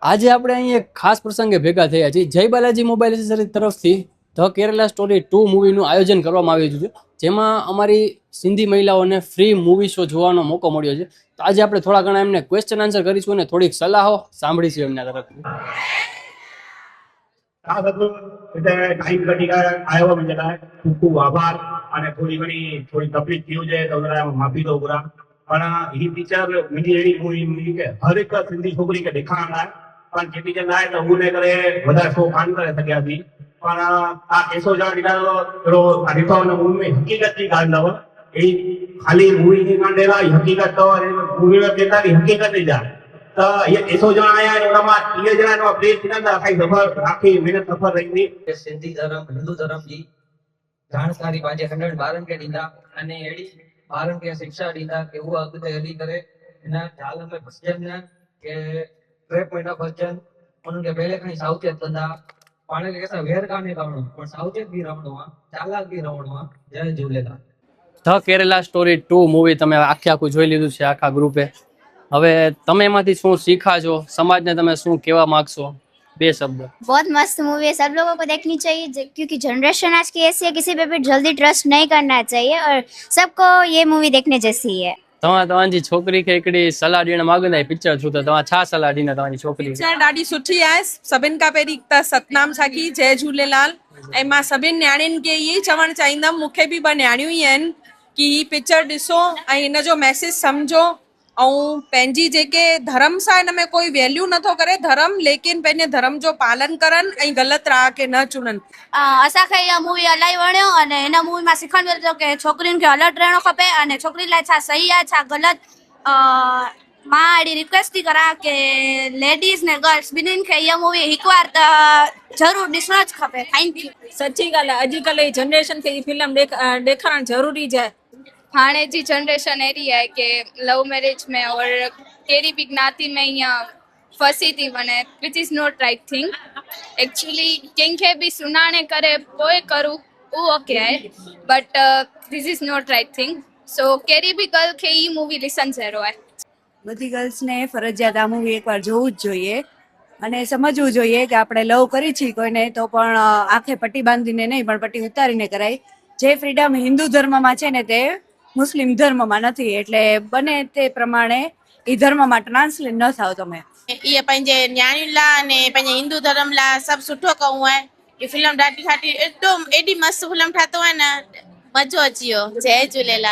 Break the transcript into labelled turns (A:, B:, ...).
A: આજે આપણે અહીં એક ખાસ પ્રસંગે ભેગા થયા છીએ. જય બાલાજી મોબાઈલ એસેસરીઝ તરફથી ધ કેરલા સ્ટોરી 2 મૂવીનું આયોજન કરવામાં આવ્યું છે, જેમાં અમારી સિંધી મહિલાઓને ફ્રી મૂવી શો જોવાનો મોકો મળ્યો છે. તો આજે આપણે થોડા ઘણા એમને ક્વેશ્ચન આન્સર કરીશું અને થોડીક સલાહો સાંભળીશું એમના તરફથી.
B: આ બધું એટલે ટાઈમ ઘટી આવ્યો બીજા ખૂબ ખૂબ આભાર અને થોડી તકલીફ થયું છે તો માફી દો પૂરા પણ ही टीचर मुंहिंजी अहिड़ी हुई કે हर हिकु सिंधी छोकिरी खे ॾेखारणु आहे પણ जेकी जन आहे त हुन करे वधारे शो कान करे सघियासीं પણ આ केसो ॼाण ॾिठो अहिड़ो ॾिठो हुन मूवी में हक़ीक़त जी ॻाल्हि अथव अहिड़ी ख़ाली मूवी जी कान ॾेला हक़ीक़त अथव मूवी में चवंदा की हक़ीक़त ई ॼाण त इहे केसो ॼाण आया आहिनि हुन मां 30 ॼणा हिन प्रेस थियनि त असांजी सफ़र आखी महिनत सफ़र रहंदी
C: सिंधी धर्म हिंदू धर्म जी जानकारी पंहिंजे 100 ॿारनि खे ॾींदा अने अहिड़ी ॿारनि खे शिक्षा ॾींदा कि उहा अॻिते हली करे हिन ज़ाल में फसजनि न के 3 महीना फसजनि उन्हनि खे पहले खां ई सावचेत कंदा पाण खे कंहिंसां वेर कान्हे करणो पण सावचेत बि रहणो आहे चालाक बि रहणो आहे. जय Jhulelal.
A: The Kerala story 2 movie તમે આખું જોઈ લીધું છે આખા ગ્રુપે. હવે તમે એમાંથી શું શીખા છો, સમાજને તમે શું કહેવા માંગશો? 2 શબ્દ.
D: बहुत मस्त मूवी है, सब लोगों को देखनी चाहिए क्योंकि जनरेशन आज की ऐसी है, किसी पे भी जल्दी ट्रस्ट नहीं करना चाहिए और सबको ये मूवी देखने जैसी है.
A: तव्हांजी छोकिरी खे हिकिड़ी सलाह ॾियणु मांगंदा आहियो पिक्चर थ्रू, त तव्हां छा सलाह ॾींदा तव्हांजी छोकिरी खे?
E: पिक्चर ॾाढी सुठी आहे. सभिनि खां पहिरीं त सतनाम साखी जय झूलेलाल. ऐं मां सभिनि न्याणियुनि खे इहे ई चवणु चाहींदमि, मूंखे बि 2 न्याणियूं ई आहिनि, कि ही पिक्चर ॾिसो ऐं हिन जो मैसेज सम्झो ऐं पंहिंजी जेके धर्म सां हिन में कोई वैल्यू नथो करे धर्म, लेकिन पंहिंजे धर्म जो पालन करनि ऐं ग़लति राह खे न चुननि.
D: असांखे इहा मूवी इलाही वणियो अने हिन मूवी मां सिखणु मिलियो कि छोकिरियुनि खे अलर्ट रहणो खपे अने छोकिरी लाइ छा सही आहे छा ग़लति. मां अहिड़ी रिक्वेस्ट थी करां कि लेडीज़ ने गर्ल्स ॿिन्हिनि खे इहा मूवी हिकु बार त ज़रूरु ॾिसणो ज खपे. Thank you.
E: सची ॻाल्हि आहे, अॼुकल्ह जी जनरेशन खे ही फिल्म ॾेखारणु ज़रूरी आहे.
F: हाणे जी जनरेशन अहिड़ी आहे कि लव मैरिज में और कहिड़ी बि ज्ञाति में ईअं फसी थी वञे, which is not right thing. Actually कंहिंखे बि सुञाणे करे पोइ करूं उहो ओके आहे, but this is not right thing. So कहिड़ी बि गर्ल खे ई मूवी ॾिसणु जहिड़ो आहे.
G: બધી ગર્લ્સને ફરજિયાત આ મૂવી એકવાર જોવું જ જોઈએ અને સમજવું જોઈએ કે આપણે લવ કરી છીએ કોઈને તો પણ આંખે પટ્ટી બાંધીને નહીં પણ પટ્ટી ઉતારીને કરાય. જે ફ્રીડમ હિન્દુ ધર્મમાં છે ને તે મુસ્લિમ ધર્મમાં નથી, એટલે બને તે પ્રમાણે એ ધર્મમાં ટ્રાન્સલેટ न થાવ તમે.
H: इहे पंहिंजे न्याणियुनि लाइ अने पंहिंजे हिंदू धर्म लाइ सभु सुठो कमु आहे. ही फिल्म ॾाढी एॾी मस्तु फिल्म ठातो आहे न, मज़ो अची वियो. जय झूलेलाल.